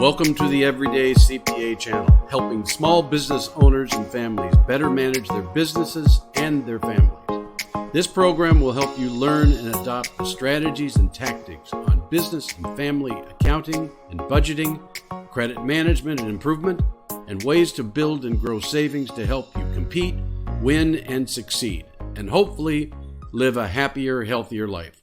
Welcome to the Everyday CPA channel, helping small business owners and families better manage their businesses and their families. This program will help you learn and adopt the strategies and tactics on business and family accounting and budgeting, credit management and improvement, and ways to build and grow savings to help you compete, win, and succeed, and hopefully live a happier, healthier life.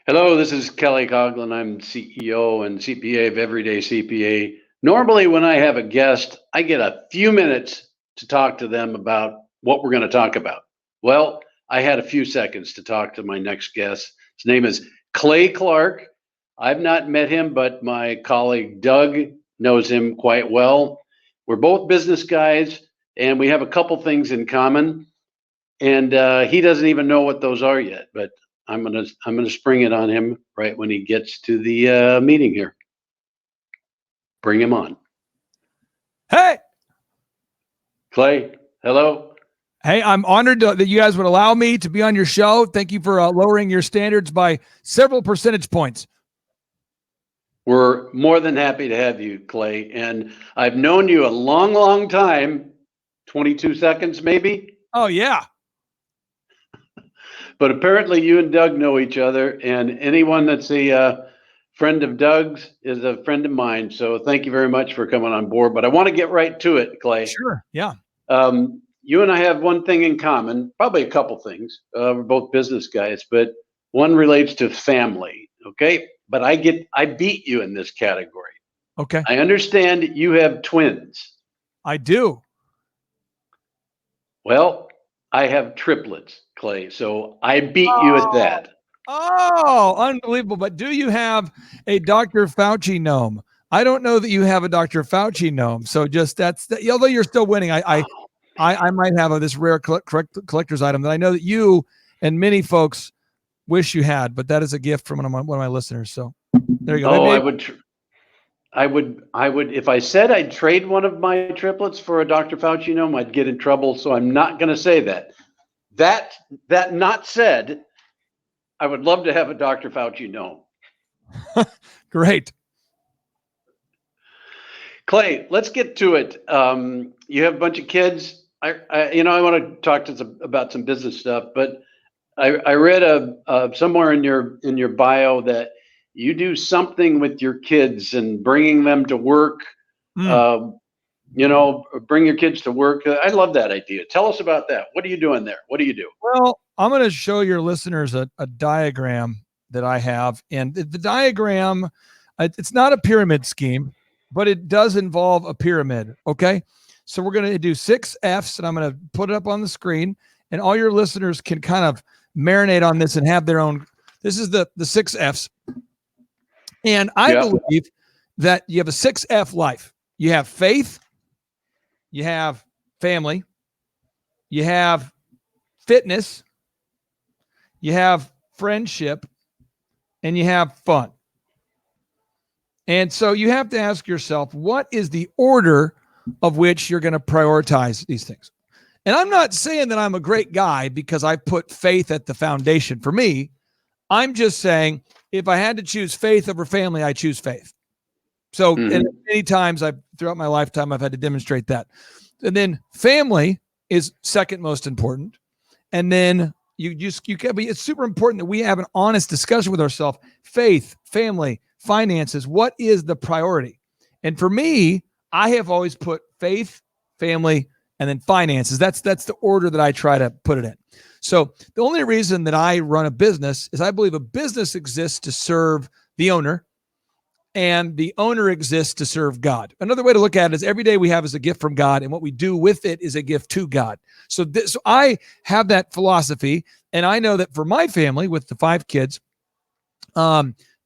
Hello, this is Kelly Coughlin. I'm CEO and CPA of EveryDayCPA. Normally, when I have a guest, I get a few minutes to talk to them about what we're going to talk about. Well, I had a few seconds to talk to my next guest. His name is Clay Clark. I've not met him, but my colleague Doug knows him quite well. We're both business guys, and we have a couple things in common. And he doesn't even know what those are yet, but I'm gonna spring it on him right when he gets to the meeting here. Bring him on. Hey, Clay. Hello. Hey, I'm honored that you guys would allow me to be on your show. Thank you for lowering your standards by several percentage points. We're more than happy to have you, Clay. And I've known you a long, long time, 22 seconds maybe. Oh, yeah. But apparently you and Doug know each other, and anyone that's a friend of Doug's is a friend of mine. So thank you very much for coming on board. But I want to get right to it, Clay. Sure, yeah. You and I have one thing in common, probably a couple things. We're both business guys, but one relates to family, okay? But I beat you in this category. Okay. I understand you have twins. I do. Well, I have triplets, Clay, so I beat you at that. Oh, unbelievable. But do you have a Dr. Fauci gnome? I don't know that you have a Dr. Fauci gnome. So although you're still winning, I might have this rare collector's item that I know that you and many folks wish you had, but that is a gift from one of my listeners. So there you go. Oh, I would, if I said I'd trade one of my triplets for a Dr. Fauci gnome, I'd get in trouble. So I'm not going to say that. That not said, I would love to have a Dr. Fauci gnome. Great. Clay, let's get to it. You have a bunch of kids. I want to talk about some business stuff, but I read somewhere in your bio that you do something with your kids and bringing them to work. Bring your kids to work. I love that idea. Tell us about that. What are you doing there? What do you do? Well, I'm going to show your listeners a diagram that I have. And the diagram, it's not a pyramid scheme, but it does involve a pyramid. Okay. So we're going to do 6 F's, and I'm going to put it up on the screen, and all your listeners can kind of marinate on this and have their own. This is the 6 F's. And I believe that you have a 6F life. You have faith, you have family, you have fitness, you have friendship, and you have fun. And so you have to ask yourself, what is the order of which you're going to prioritize these things? And I'm not saying that I'm a great guy because I put faith at the foundation for me. I'm just saying, if I had to choose faith over family, I choose faith. So and many times throughout my lifetime, I've had to demonstrate that. And then family is second most important. And then it's super important that we have an honest discussion with ourselves. Faith, family, finances, what is the priority? And for me, I have always put faith, family, and then finances. That's the order that I try to put it in. So the only reason that I run a business is I believe a business exists to serve the owner, and the owner exists to serve God. Another way to look at it is every day we have is a gift from God, and what we do with it is a gift to God. So I have that philosophy, and I know that for my family with the 5 kids,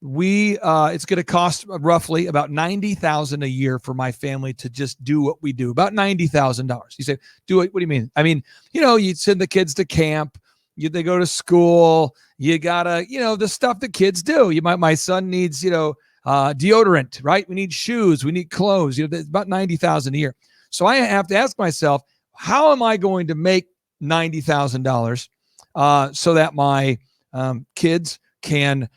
it's going to cost roughly about $90,000 a year for my family to just do what we do. About $90,000. You say, do it? What do you mean? I mean, you send the kids to camp, they go to school, you gotta, the stuff that kids do. My son needs, deodorant, right? We need shoes, we need clothes. It's about $90,000 a year. So I have to ask myself, how am I going to make $90,000 so that my kids can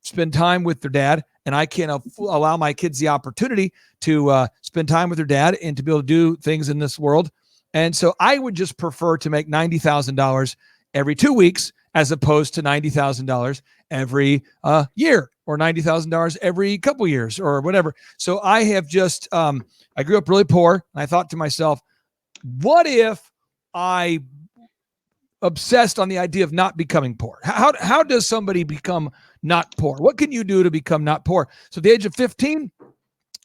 spend time with their dad, and I can allow my kids the opportunity to spend time with their dad and to be able to do things in this world. And so I would just prefer to make $90,000 every 2 weeks as opposed to $90,000 every year, or $90,000 every couple years, or whatever. So I have just, I grew up really poor, and I thought to myself, what if I obsessed on the idea of not becoming poor? How does somebody become not poor? What can you do to become not poor? So at the age of 15,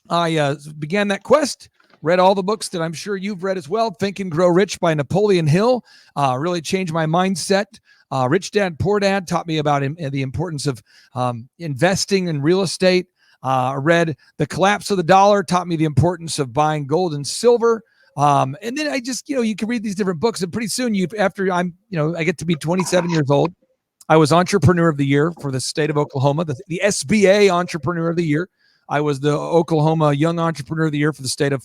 I began that quest, read all the books that I'm sure you've read as well. Think and Grow Rich by Napoleon Hill really changed my mindset. Rich Dad, Poor Dad taught me about the importance of investing in real estate. Read The Collapse of the Dollar, taught me the importance of buying gold and silver. And then I just, you can read these different books, and pretty soon I get to be 27 years old. I was Entrepreneur of the Year for the state of Oklahoma, the SBA Entrepreneur of the Year. I was the Oklahoma Young Entrepreneur of the Year for the city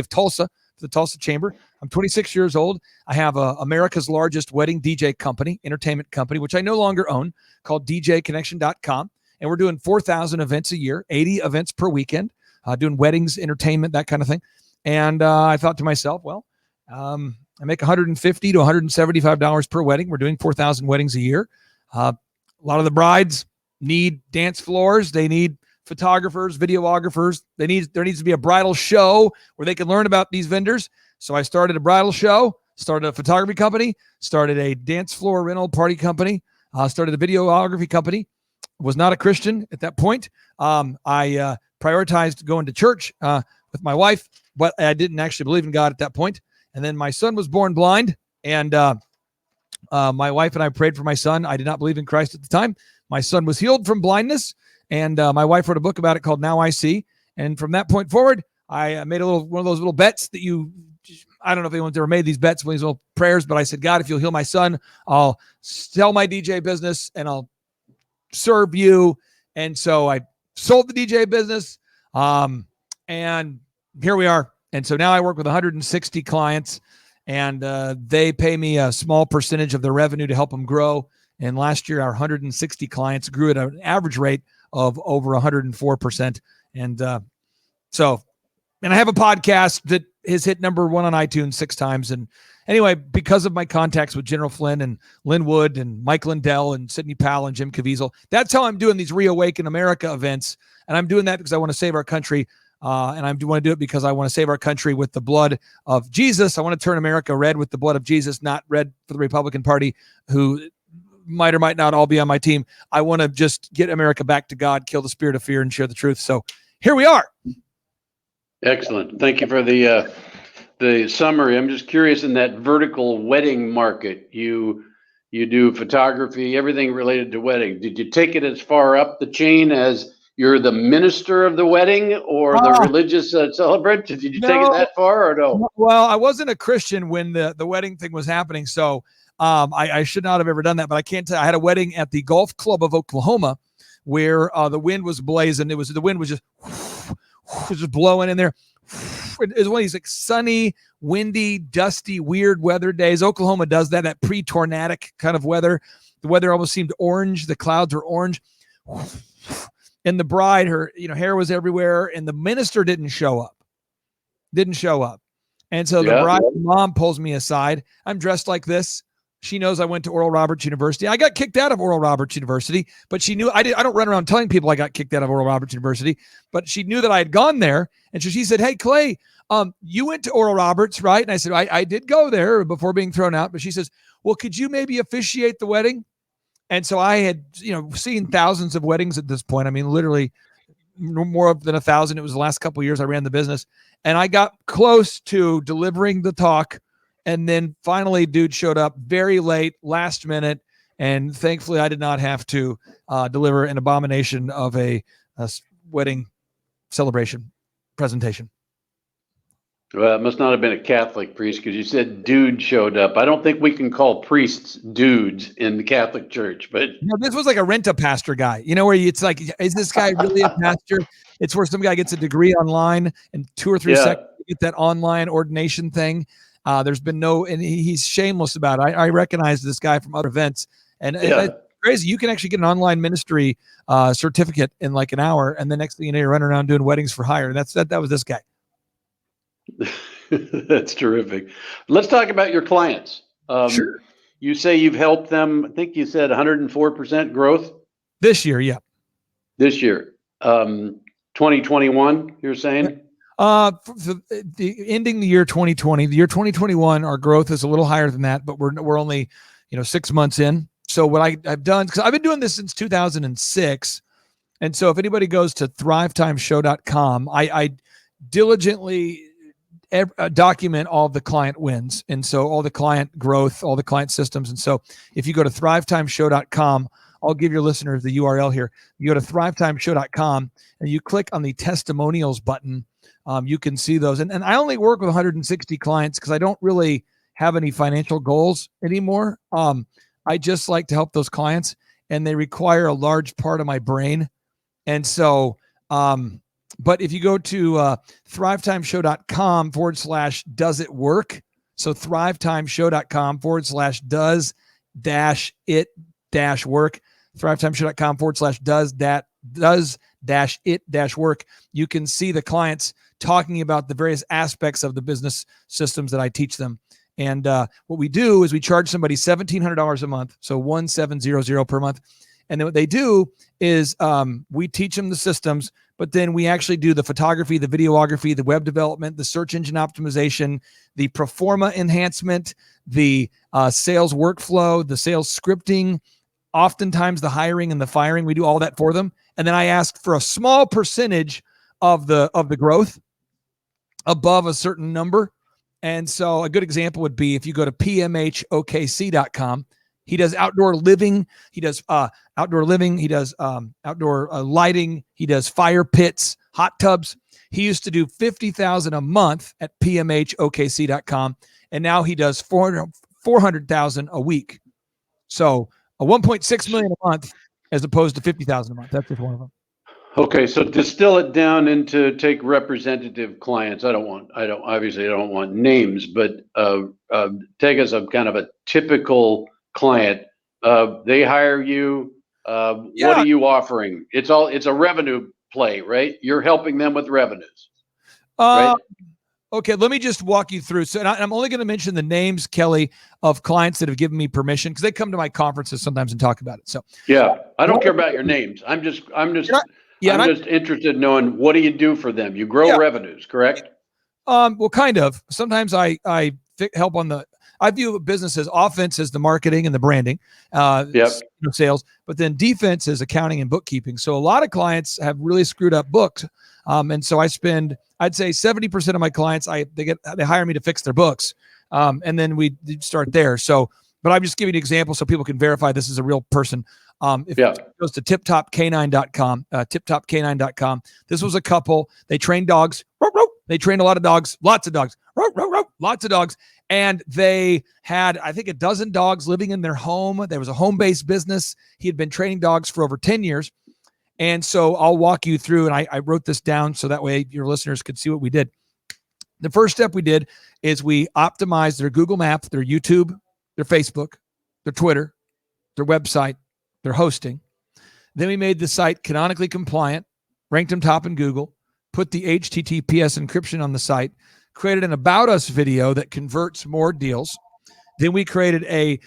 of Tulsa, for the Tulsa Chamber. I'm 26 years old. I have America's largest wedding DJ company, entertainment company, which I no longer own, called DJconnection.com. And we're doing 4,000 events a year, 80 events per weekend, doing weddings, entertainment, that kind of thing. And I thought to myself, well, I make $150 to $175 per wedding. We're doing 4,000 weddings a year. A lot of the brides need dance floors. They need photographers, videographers. There needs to be a bridal show where they can learn about these vendors. So I started a bridal show, started a photography company, started a dance floor rental party company, started a videography company. Was not a Christian at that point. I prioritized going to church with my wife, but I didn't actually believe in God at that point. And then my son was born blind, and my wife and I prayed for my son. I did not believe in Christ at the time. My son was healed from blindness, and my wife wrote a book about it called Now I See. And from that point forward, I made one of those little bets that I don't know if anyone's ever made these bets, these little prayers, but I said, God, if you'll heal my son, I'll sell my DJ business and I'll serve you. And so I sold the DJ business, and here we are. And so now I work with 160 clients, and they pay me a small percentage of their revenue to help them grow. And last year, our 160 clients grew at an average rate of over 104%. And and I have a podcast that has hit number 1 on iTunes 6 times. And anyway, because of my contacts with General Flynn and Lynn Wood and Mike Lindell and Sidney Powell and Jim Caviezel, that's how I'm doing these Reawaken America events. And I'm doing that because I want to save our country. And I want to do it because I want to save our country with the blood of Jesus. I want to turn America red with the blood of Jesus, not red for the Republican Party, who might or might not all be on my team. I want to just get America back to God, kill the spirit of fear, and share the truth. So here we are. Excellent. Thank you for the summary. I'm just curious, in that vertical wedding market, you do photography, everything related to wedding. Did you take it as far up the chain as you're the minister of the wedding or the religious celebrant? Did you take it that far, or no? Well, I wasn't a Christian when the wedding thing was happening, so I should not have ever done that. But I can't tell. I had a wedding at the Golf Club of Oklahoma where the wind was blazing. The wind was just blowing in there. It was one of these like sunny, windy, dusty, weird weather days. Oklahoma does that pre-tornadic kind of weather. The weather almost seemed orange. The clouds were orange. And the bride, her hair was everywhere, and the minister didn't show up. And so the bride's mom pulls me aside. I'm dressed like this. She knows I went to Oral Roberts University. I got kicked out of Oral Roberts University, but she knew I don't run around telling people I got kicked out of Oral Roberts University, but she knew that I had gone there. And so she said, "Hey, Clay, you went to Oral Roberts, right?" And I said, I did go there before being thrown out. But she says, "Well, could you maybe officiate the wedding?" And so I had, seen thousands of weddings at this point. I mean, literally more than 1,000. It was the last couple of years I ran the business, and I got close to delivering the talk. And then finally, dude showed up very late, last minute. And thankfully, I did not have to deliver an abomination of a wedding celebration presentation. Well, it must not have been a Catholic priest, because you said dude showed up. I don't think we can call priests dudes in the Catholic Church, but this was like a rent-a-pastor guy, where it's like, is this guy really a pastor? It's where some guy gets a degree online and 2 or 3 seconds to get that online ordination thing. There's been and he's shameless about it. I recognize this guy from other events, and it's crazy. You can actually get an online ministry certificate in like an hour, and the next thing you know, you're running around doing weddings for hire. And that was this guy. That's terrific. Let's talk about your clients. Sure. You say you've helped them, I think you said 104% growth? This year, yeah. This year. 2021, you're saying? Ending the year 2020, the year 2021, our growth is a little higher than that, but we're only 6 months in. So what I've done, because I've been doing this since 2006, and so if anybody goes to thrivetimeshow.com, I diligently document all of the client wins, and so all the client growth, all the client systems. And so if you go to thrivetimeshow.com, I'll give your listeners the URL here. You go to thrivetimeshow.com and you click on the testimonials button. You can see those. And I only work with 160 clients because I don't really have any financial goals anymore. I just like to help those clients, and they require a large part of my brain. And so, but if you go to thrivetimeshow.com /does it work? So thrivetimeshow.com /does-it-work. Thrivetimeshow.com /does-it-work. You can see the clients talking about the various aspects of the business systems that I teach them. And what we do is we charge somebody $1,700 a month, so $1,700 per month. And then what they do is we teach them the systems, but then we actually do the photography, the videography, the web development, the search engine optimization, the pro forma enhancement, the sales workflow, the sales scripting, oftentimes the hiring and the firing. We do all that for them. And then I ask for a small percentage of the growth above a certain number. And so a good example would be if you go to pmhokc.com. He does outdoor living. He does outdoor living. He does outdoor lighting. He does fire pits, hot tubs. He used to do $50,000 a month at pmhokc.com, and now he does $400,000 a week. So a $1.6 million a month as opposed to $50,000 a month. That's just one of them. Okay, so distill it down into take representative clients. I don't want names, but take as a kind of a typical client. They hire you. What are you offering? It's a revenue play, right? You're helping them with revenues. Right? Okay, let me just walk you through. So, and I'm only going to mention the names, Kelly, of clients that have given me permission, because they come to my conferences sometimes and talk about it. So yeah, I don't care about your names. I'm just interested in knowing, what do you do for them? You grow revenues, correct? Well, kind of. Sometimes I help on I view business as offense as the marketing and the branding, sales, but then defense is accounting and bookkeeping. So a lot of clients have really screwed up books. And so I'd say 70% of my clients, they hire me to fix their books. And then we start there. So, but I'm just giving you an example so people can verify this is a real person. If it goes to tiptopcanine.com, this was a couple. They trained dogs. They trained a lot of dogs, lots of dogs, lots of dogs. And they had, I think, a dozen dogs living in their home. There was a home-based business. He had been training dogs for over 10 years. And so I'll walk you through, and I wrote this down so that way your listeners could see what we did. The first step we did is we optimized their Google Maps, their YouTube, their Facebook, their Twitter, their website, their hosting. Then we made the site canonically compliant, ranked them top in Google, put the HTTPS encryption on the site, created an About Us video that converts more deals. Then we created a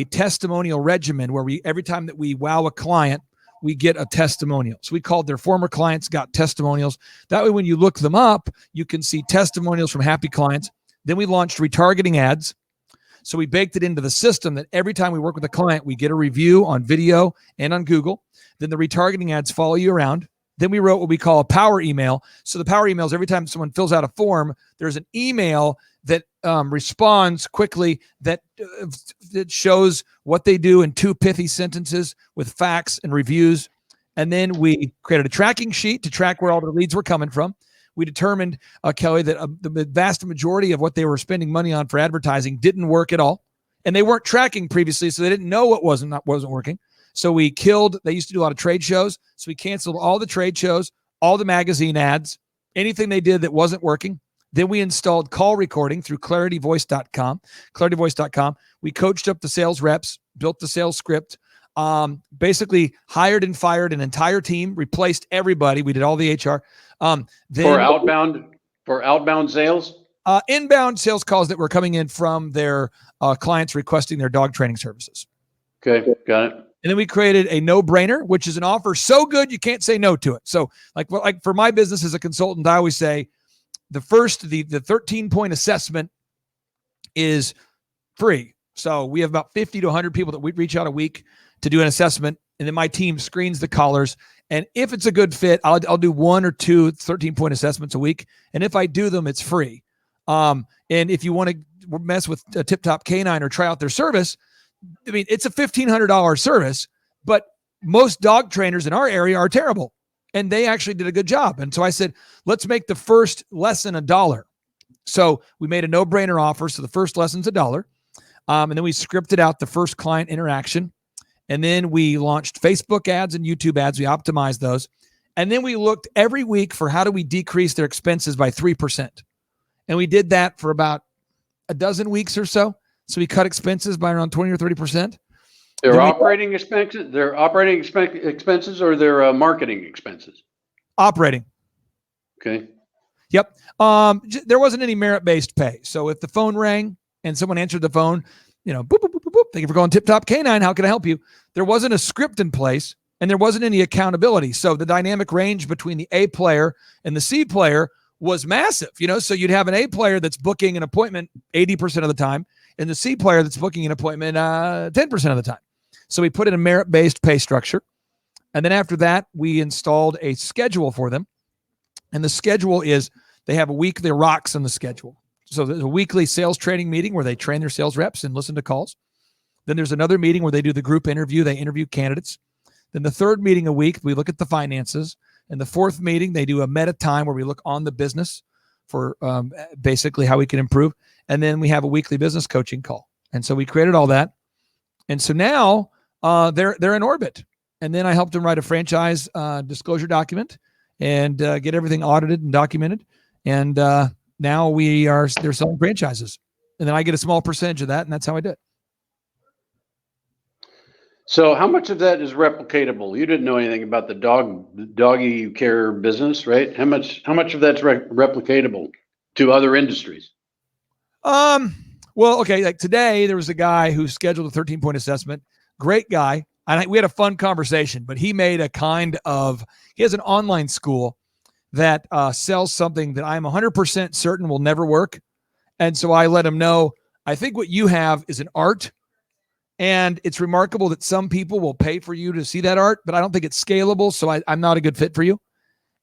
testimonial regimen where every time that we wow a client, we get a testimonial. So we called their former clients, got testimonials. That way, when you look them up, you can see testimonials from happy clients. Then we launched retargeting ads. So we baked it into the system that every time we work with a client, we get a review on video and on Google. Then the retargeting ads follow you around. Then we wrote what we call a power email. So the power email is every time someone fills out a form, there's an email that responds quickly that shows what they do in 2 pithy sentences with facts and reviews. And then we created a tracking sheet to track where all their leads were coming from. We determined, Kelly, that the vast majority of what they were spending money on for advertising didn't work at all. And they weren't tracking previously, so they didn't know what wasn't working. So they used to do a lot of trade shows. So we canceled all the trade shows, all the magazine ads, anything they did that wasn't working. Then we installed call recording through clarityvoice.com. We coached up the sales reps, built the sales script, basically hired and fired an entire team, replaced everybody. We did all the HR. For outbound sales? Inbound sales calls that were coming in from their clients requesting their dog training services. Okay, got it. And then we created a no-brainer, which is an offer so good you can't say no to it. So like for my business as a consultant, I always say the 13-point assessment is free. So we have about 50 to 100 people that we reach out a week to do an assessment. And then my team screens the callers. And if it's a good fit, I'll do 1 or 2 13-point assessments a week. And if I do them, it's free. And if you want to mess with a Tip Top Canine or try out their service, I mean, it's a $1,500 service, but most dog trainers in our area are terrible. And they actually did a good job. And so I said, let's make the first lesson $1. So we made a no-brainer offer. So the first lesson's $1. And then we scripted out the first client interaction. And then we launched Facebook ads and YouTube ads. We optimized those. And then we looked every week for how do we decrease their expenses by 3%. And we did that for about a dozen weeks or so. So we cut expenses by around 20 or 30%. Their operating expenses, expenses or their marketing expenses? Operating. Okay. Yep. There wasn't any merit-based pay. So if the phone rang and someone answered the phone, you know, boop, boop, boop, boop, boop. Thank you for calling Tip Top Canine. How can I help you? There wasn't a script in place and there wasn't any accountability. So the dynamic range between the A player and the C player was massive, you know, so you'd have an A player that's booking an appointment 80% of the time and the C player that's booking an appointment 10% of the time. So we put in a merit-based pay structure. And then after that, we installed a schedule for them. And the schedule is they have a weekly rocks on the schedule. So there's a weekly sales training meeting where they train their sales reps and listen to calls. Then there's another meeting where they do the group interview. They interview candidates. Then the third meeting a week, we look at the finances. And the fourth meeting, they do a meta time where we look on the business for basically how we can improve. And then we have a weekly business coaching call. And so we created all that. And so now they're in orbit. And then I helped them write a franchise disclosure document and get everything audited and documented. And now they're selling franchises. And then I get a small percentage of that. And that's how I did it. So how much of that is replicatable? You didn't know anything about the doggy care business, right? How much of that's replicatable to other industries? Well, okay. Like today, there was a guy who scheduled a 13-point assessment. Great guy. And we had a fun conversation, but he made he has an online school that sells something that I'm 100% certain will never work. And so I let him know, I think what you have is an art. And it's remarkable that some people will pay for you to see that art, but I don't think it's scalable. So I'm not a good fit for you.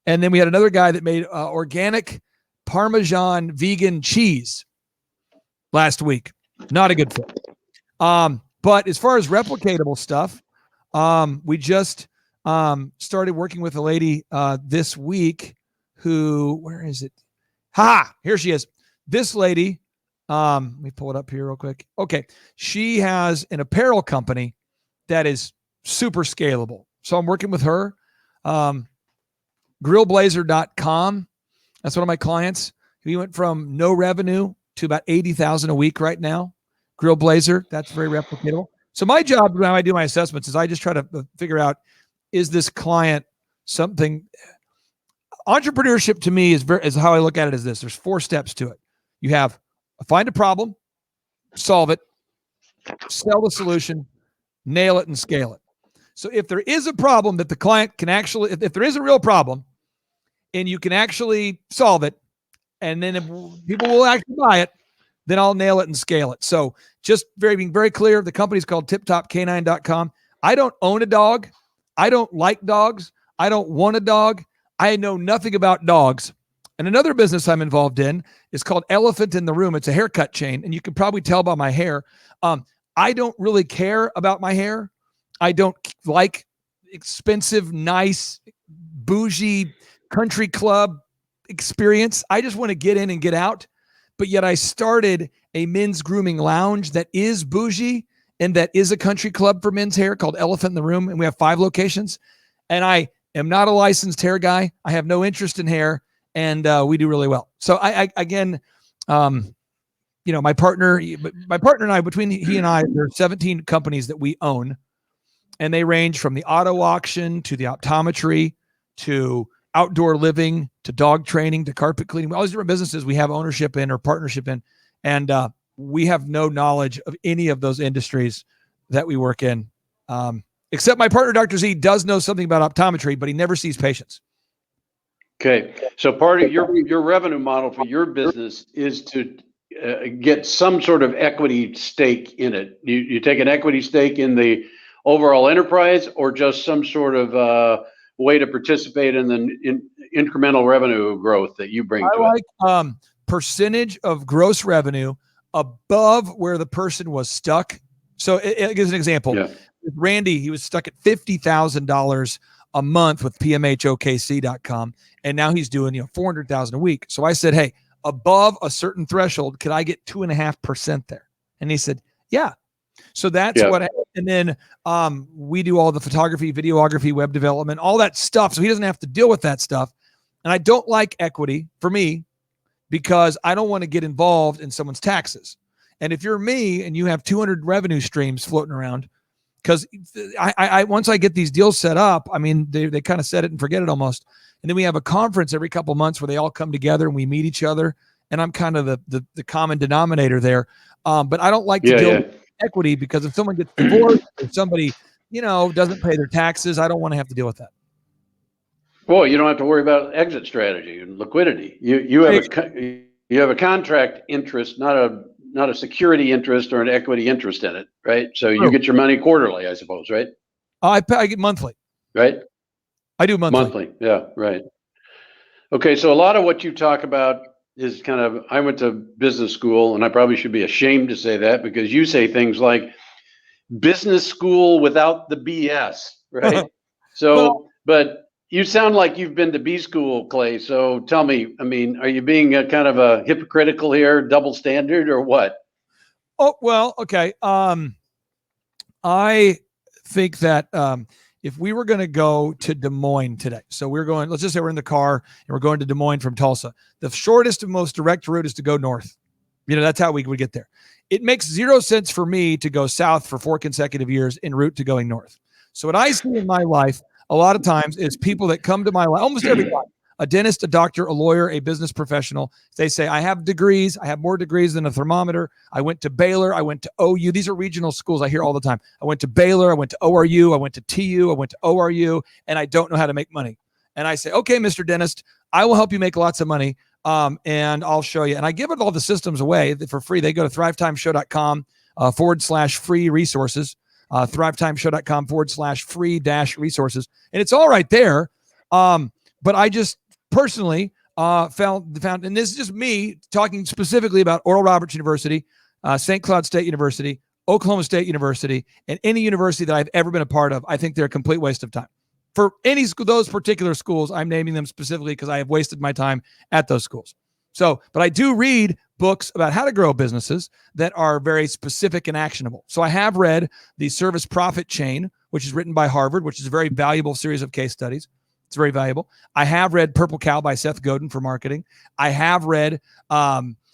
And then we had another guy that made organic Parmesan vegan cheese last week. Not a good fit. But as far as replicatable stuff, we just started working with a lady this week who, where is it? Here she is. This lady, let me pull it up here real quick. Okay. She has an apparel company that is super scalable. So I'm working with her. Grillblazer.com. That's one of my clients. He went from no revenue to about 80,000 a week right now. Grill Blazer, that's very replicatable. So my job when I do my assessments is I just try to figure out, is this client something? Entrepreneurship to me is how I look at it is this. There's 4 steps to it. You have find a problem, solve it, sell the solution, nail it, and scale it. So if there is a problem that the client can actually, if there is a real problem and you can actually solve it, and then if people will actually buy it, then I'll nail it and scale it. So just being very clear, the company's called tiptopcanine.com. I don't own a dog. I don't like dogs. I don't want a dog. I know nothing about dogs. And another business I'm involved in is called Elephant in the Room. It's a haircut chain. And you can probably tell by my hair. I don't really care about my hair. I don't like expensive, nice, bougie country club experience. I just want to get in and get out. But yet I started a men's grooming lounge that is bougie and that is a country club for men's hair called Elephant in the Room. And we have 5 locations. And I am not a licensed hair guy. I have no interest in hair. and we do really well. So I again, my partner and I, between he and I, there are 17 companies that we own, and they range from the auto auction to the optometry to outdoor living to dog training to carpet cleaning. All these different businesses we have ownership in or partnership in, and we have no knowledge of any of those industries that we work in, except my partner, Dr. Z, does know something about optometry, but he never sees patients. Okay, so part of your revenue model for your business is to get some sort of equity stake in it. You take an equity stake in the overall enterprise, or just some sort of way to participate in the incremental revenue growth that you bring to it? I like percentage of gross revenue above where the person was stuck. So it gives an example. Yeah. With Randy, he was stuck at $50,000 a month with pmhokc.com, and now he's doing $400,000 a week. So I said, hey, above a certain threshold, could I get 2.5% there? And he said, yeah. So that's what happened. And then we do all the photography, videography, web development, all that stuff. So he doesn't have to deal with that stuff. And I don't like equity for me because I don't want to get involved in someone's taxes. And if you're me and you have 200 revenue streams floating around, because I once I get these deals set up, I mean, they kind of set it and forget it almost. And then we have a conference every couple of months where they all come together and we meet each other. And I'm kind of the common denominator there. But I don't like to deal with equity, because if someone gets divorced or somebody, doesn't pay their taxes, I don't want to have to deal with that. Well, you don't have to worry about exit strategy and liquidity. You have a contract interest, not a security interest or an equity interest in it, right? So you get your money quarterly, I suppose, right? I get monthly. Right? I do monthly. Monthly, yeah, right. Okay, so a lot of what you talk about is kind of, I went to business school, and I probably should be ashamed to say that, because you say things like business school without the BS, right? So, but you sound like you've been to B school, Clay. So tell me, I mean, are you being a kind of a hypocritical here, double standard, or what? Oh, well, okay. I think that if we were going to go to Des Moines today, so let's just say we're in the car and we're going to Des Moines from Tulsa, the shortest and most direct route is to go north. That's how we would get there. It makes zero sense for me to go south for 4 consecutive years en route to going north. So what I see in my life a lot of times is people that come to my life, almost everybody, a dentist, a doctor, a lawyer, a business professional. They say, I have degrees. I have more degrees than a thermometer. I went to Baylor. I went to OU. These are regional schools I hear all the time. I went to Baylor. I went to ORU. I went to TU. I went to ORU, and I don't know how to make money. And I say, okay, Mr. Dentist, I will help you make lots of money, and I'll show you. And I give it all the systems away for free. They go to thrivetimeshow.com /free resources, thrivetimeshow.com /free resources. And it's all right there. But I just personally found, and this is just me talking specifically about Oral Roberts University, St. Cloud State University, Oklahoma State University, and any university that I've ever been a part of. I think they're a complete waste of time. For any school, those particular schools, I'm naming them specifically because I have wasted my time at those schools. So, but I do read books about how to grow businesses that are very specific and actionable. So I have read The Service Profit Chain, which is written by Harvard, which is a very valuable series of case studies. It's very valuable. I have read Purple Cow by Seth Godin for marketing. I have read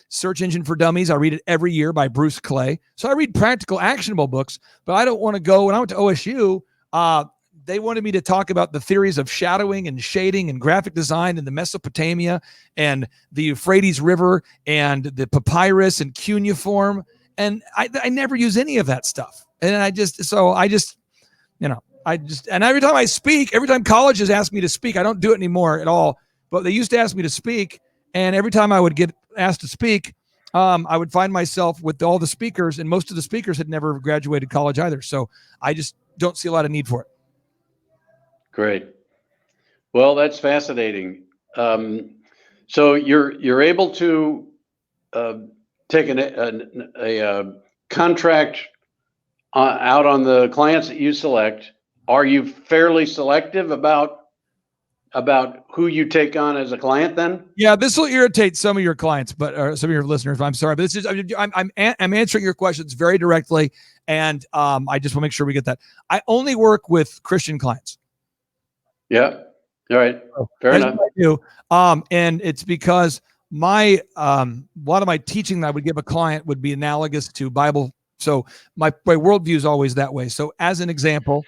Search Engine for Dummies. I read it every year by Bruce Clay. So I read practical, actionable books, but I don't want to go. When I went to OSU, they wanted me to talk about the theories of shadowing and shading and graphic design in the Mesopotamia and the Euphrates River and the papyrus and cuneiform. And I never use any of that stuff. And and every time I speak, every time colleges ask me to speak, I don't do it anymore at all, but they used to ask me to speak. And every time I would get asked to speak, I would find myself with all the speakers, and most of the speakers had never graduated college either. So I just don't see a lot of need for it. Great. Well, that's fascinating. So you're able to take a contract out on the clients that you select. Are you fairly selective about who you take on as a client then? Yeah, this will irritate some of your clients, or some of your listeners. I'm sorry, but this is I'm answering your questions very directly, and I just want to make sure we get that. I only work with Christian clients. Yeah. All right. Fair That's enough. what I do. And it's because my a lot of my teaching that I would give a client would be analogous to Bible. So my worldview is always that way. So as an example,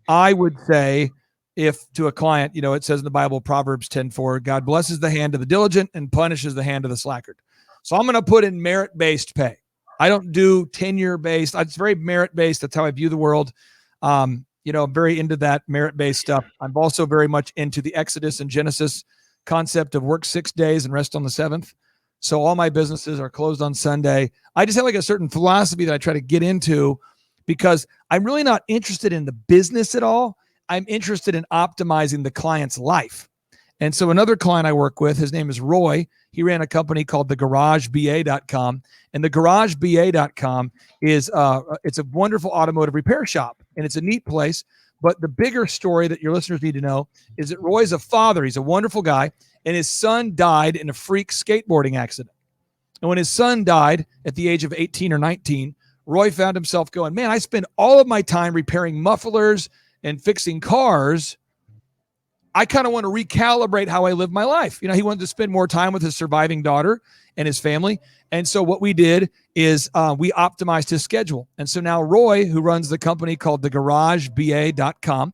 I would say, if to a client, it says in the Bible, Proverbs 10:4, God blesses the hand of the diligent and punishes the hand of the slackard. So I'm going to put in merit-based pay. I don't do tenure-based. It's very merit-based. That's how I view the world. I'm very into that merit-based stuff. I'm also very much into the Exodus and Genesis concept of work 6 days and rest on the seventh. So all my businesses are closed on Sunday. I just have like a certain philosophy that I try to get into, because I'm really not interested in the business at all. I'm interested in optimizing the client's life. And so another client I work with, his name is Roy. He ran a company called thegarageba.com. And thegarageba.com is it's a wonderful automotive repair shop, and it's a neat place. But the bigger story that your listeners need to know is that Roy's a father. He's a wonderful guy, and his son died in a freak skateboarding accident. And when his son died at the age of 18 or 19, Roy found himself going, man, I spend all of my time repairing mufflers and fixing cars. I kind of want to recalibrate how I live my life. He wanted to spend more time with his surviving daughter and his family. And so what we did is we optimized his schedule. And so now Roy, who runs the company called thegarageba.com,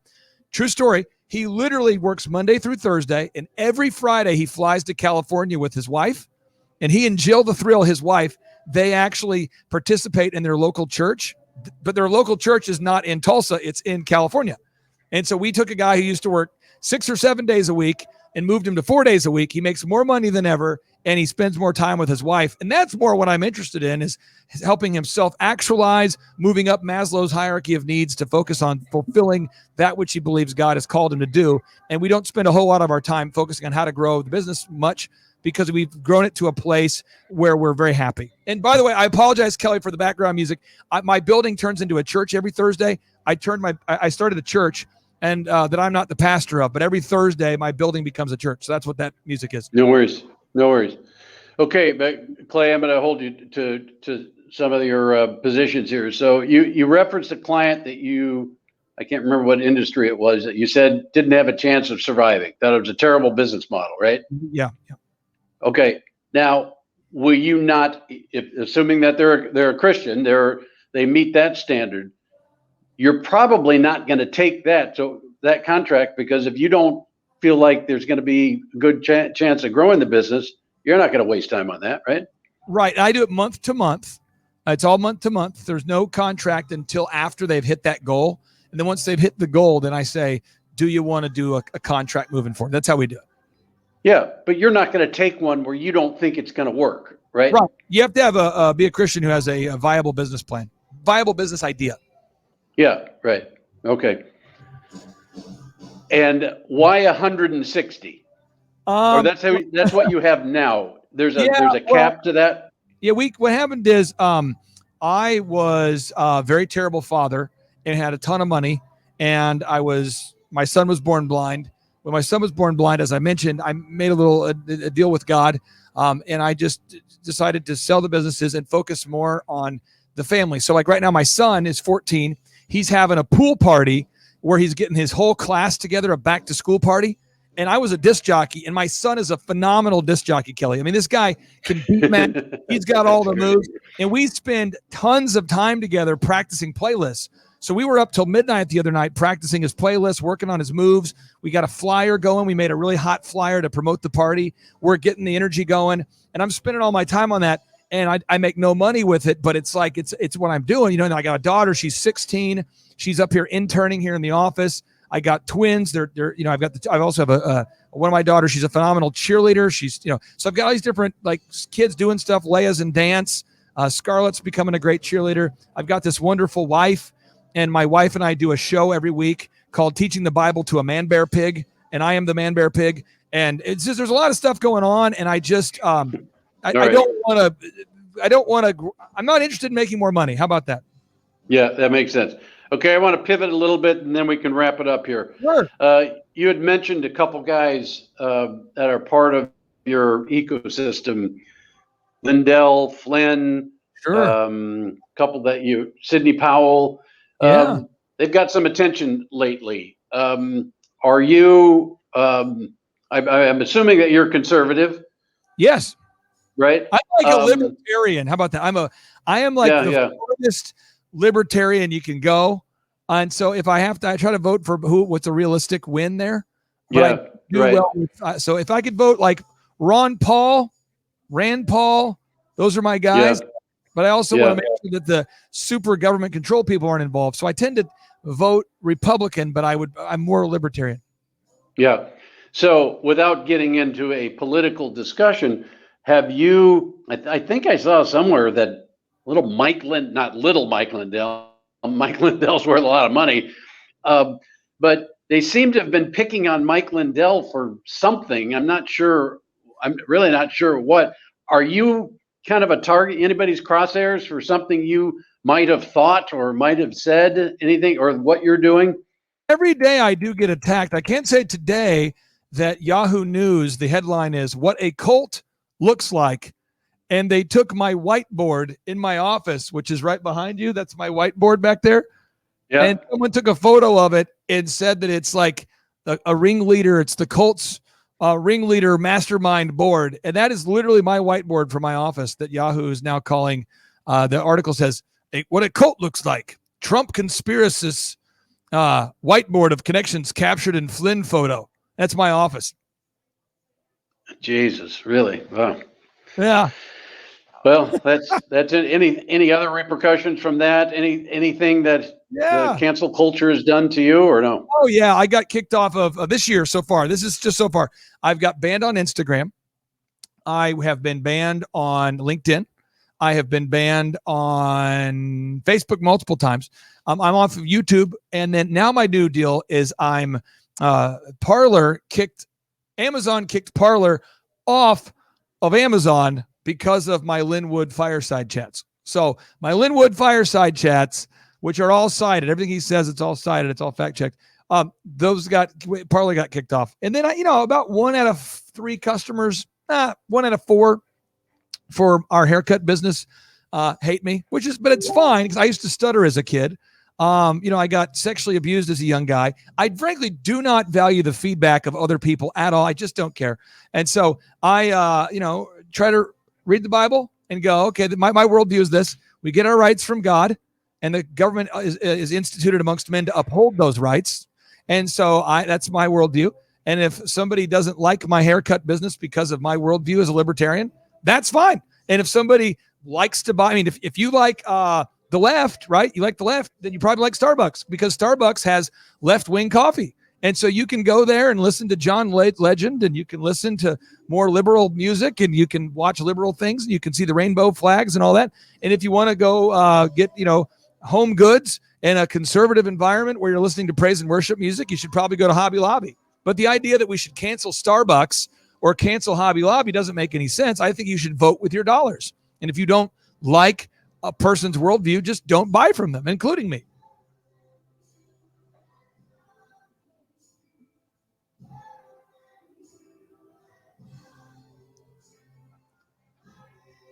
true story, he literally works Monday through Thursday, and every Friday he flies to California with his wife. And he and Jill the Thrill, his wife, they actually participate in their local church, but their local church is not in Tulsa, it's in California. And so we took a guy who used to work 6 or 7 days a week and moved him to 4 days a week. He makes more money than ever, and he spends more time with his wife. And that's more what I'm interested in, is helping him self-actualize, moving up Maslow's hierarchy of needs to focus on fulfilling that which he believes God has called him to do. And we don't spend a whole lot of our time focusing on how to grow the business much, because we've grown it to a place where we're very happy. And by the way, I apologize, Kelly, for the background music. My building turns into a church every Thursday. I started a church, and that I'm not the pastor of, but every Thursday my building becomes a church. So that's what that music is. No worries. No worries. Okay, but Clay, I'm going to hold you to some of your positions here. So you referenced a client that I can't remember what industry it was, that you said didn't have a chance of surviving. That it was a terrible business model, right? Yeah. Okay. Now, will you not, assuming that they're a Christian, they meet that standard, you're probably not going to take that contract, because if you don't feel like there's going to be a good chance of growing the business, you're not going to waste time on that, right? Right. I do it month to month. It's all month to month. There's no contract until after they've hit that goal. And then once they've hit the goal, then I say, do you want to do a contract moving forward? That's how we do it. Yeah, but you're not going to take one where you don't think it's going to work, right? Right. You have to have be a Christian who has a viable business plan, viable business idea. Yeah, right. Okay. And why 160? Or that's what you have now. There's a cap to that. Yeah, what happened is I was a very terrible father and had a ton of money, and my son was born blind. When my son was born blind, as I mentioned, I made a deal with God, and I just decided to sell the businesses and focus more on the family. So like right now, my son is 14. He's having a pool party where he's getting his whole class together, a back to school party. And I was a disc jockey, and my son is a phenomenal disc jockey, Kelly. I mean, this guy can beat man. He's got all the moves, and we spend tons of time together practicing playlists. So we were up till midnight the other night practicing his playlist, working on his moves. We got a flyer going. We made a really hot flyer to promote the party. We're getting the energy going, and I'm spending all my time on that. And I make no money with it, but it's like it's what I'm doing. And I got a daughter. She's 16. She's up here interning here in the office. I got twins. They're I also have one of my daughters. She's a phenomenal cheerleader. She's so I've got all these different like kids doing stuff. Leia's in dance. Scarlett's becoming a great cheerleader. I've got this wonderful wife, and my wife and I do a show every week called Teaching the Bible to a Man Bear Pig, and I am the Man Bear Pig. And it's just there's a lot of stuff going on, and I just I don't want to. I'm not interested in making more money. How about that? Yeah, that makes sense. Okay, I want to pivot a little bit, and then we can wrap it up here. Sure. You had mentioned a couple guys that are part of your ecosystem, Lindell, Flynn, Sure. couple Sidney Powell. Yeah. They've got some attention lately. are you? I'm assuming that you're conservative, Yes. right? I'm like a libertarian. How about that? I am like the farthest libertarian you can go. And so if I have to, I try to vote for what's a realistic win there. But I do well with, so if I could vote like Rand Paul, those are my guys. Yeah. But I also want to make sure that the super government control people aren't involved. So I tend to vote Republican, but I'm more libertarian. Yeah. So without getting into a political discussion, have you, I think I saw somewhere that Mike Lindell, Mike Lindell's worth a lot of money, but they seem to have been picking on Mike Lindell for something. I'm really not sure what. Are you kind of a target, anybody's crosshairs for something you might have thought or might have said, anything, or what you're doing? Every day I do get attacked. I can't say today that Yahoo News, the headline is "What a Cult Looks Like." And they took my whiteboard in my office, which is right behind you. That's my whiteboard back there. Yeah. And someone took a photo of it and said that it's like a ringleader. It's the cult's ringleader mastermind board. And that is literally my whiteboard for my office that Yahoo is now calling. The article says, "What a cult looks like. Trump conspiracists whiteboard of connections captured in Flynn photo." That's my office. Jesus, really? Wow. Yeah. Well, that's it. Any other repercussions from that? Anything that the cancel culture has done to you, or no? Oh yeah, I got kicked off of this year so far. This is just so far. I've got banned on Instagram. I have been banned on LinkedIn. I have been banned on Facebook multiple times. I'm off of YouTube, and then now my new deal is Amazon kicked Parler off of Amazon because of my Linwood fireside chats. So my Linwood fireside chats, which are all cited, everything he says, it's all cited, it's all fact checked. Parler got kicked off. And then about 1 out of 3 customers, 1 out of 4 for our haircut business hate me, but it's fine because I used to stutter as a kid. I got sexually abused as a young guy. I frankly do not value the feedback of other people at all. I just don't care. And so I, try to read the Bible and go, okay, my worldview is this. We get our rights from God, and the government is instituted amongst men to uphold those rights. And so that's my worldview. And if somebody doesn't like my haircut business because of my worldview as a libertarian, that's fine. And if somebody likes to buy, if you like the left, right? You like the left, then you probably like Starbucks because Starbucks has left-wing coffee. And so you can go there and listen to John Legend, and you can listen to more liberal music, and you can watch liberal things, and you can see the rainbow flags and all that. And if you want to go get, home goods in a conservative environment where you're listening to praise and worship music, you should probably go to Hobby Lobby. But the idea that we should cancel Starbucks or cancel Hobby Lobby doesn't make any sense. I think you should vote with your dollars. And if you don't like a person's worldview, just don't buy from them, including me.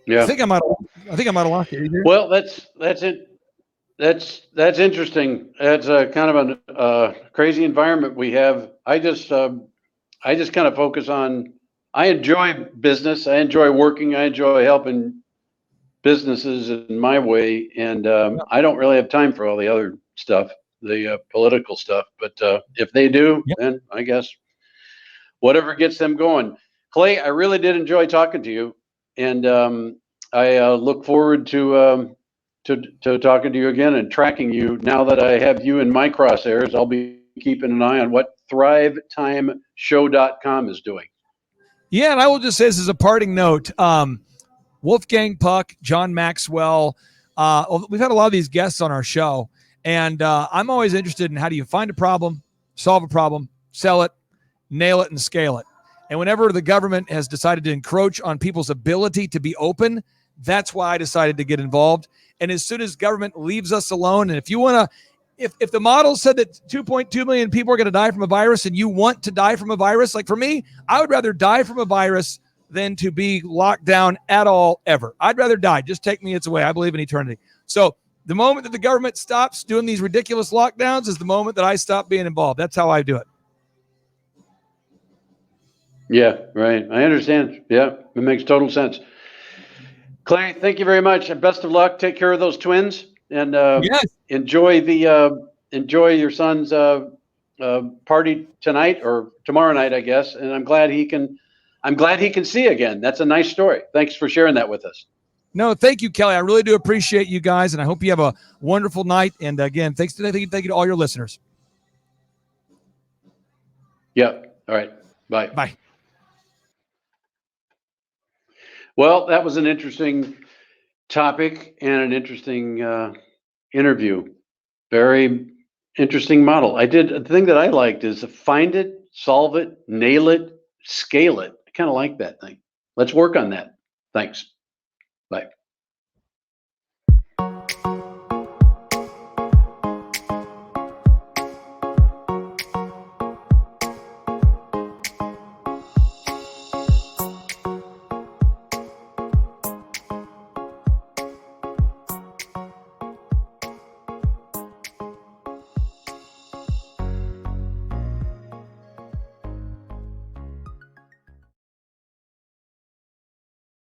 Yeah. I think I might have lost it. Well, that's it. That's interesting. It's a kind of a crazy environment we have. I just kind of focus on. I enjoy business. I enjoy working. I enjoy helping businesses in my way, and I don't really have time for all the other stuff, the political stuff. But if they do, then I guess whatever gets them going. Clay, I really did enjoy talking to you, and I look forward to talking to you again and tracking you. Now that I have you in my crosshairs, I'll be keeping an eye on what thrivetimeshow.com is doing. Yeah, and I will just say this as a parting note. Wolfgang Puck, John Maxwell, we've had a lot of these guests on our show, and I'm always interested in how do you find a problem, solve a problem, sell it, nail it, and scale it. And whenever the government has decided to encroach on people's ability to be open, that's why I decided to get involved. And as soon as government leaves us alone, and if you want to, if the model said that 2.2 million people are going to die from a virus and you want to die from a virus, like for me, I would rather die from a virus than to be locked down at all, ever. I'd rather die. Just take me its away. I believe in eternity. So the moment that the government stops doing these ridiculous lockdowns is the moment that I stop being involved. That's how I do it. Yeah, right. I understand. Yeah, it makes total sense. Clay, thank you very much, and best of luck. Take care of those twins, and Yes. enjoy your son's party tonight or tomorrow night, I guess. And I'm glad he can see again. That's a nice story. Thanks for sharing that with us. No, thank you, Kelly. I really do appreciate you guys, and I hope you have a wonderful night. And again, thank you to all your listeners. Yeah. All right. Bye. Bye. Well, that was an interesting topic and an interesting interview. Very interesting model. The thing that I liked is find it, solve it, nail it, scale it. I kind of like that thing. Let's work on that. Thanks. Bye.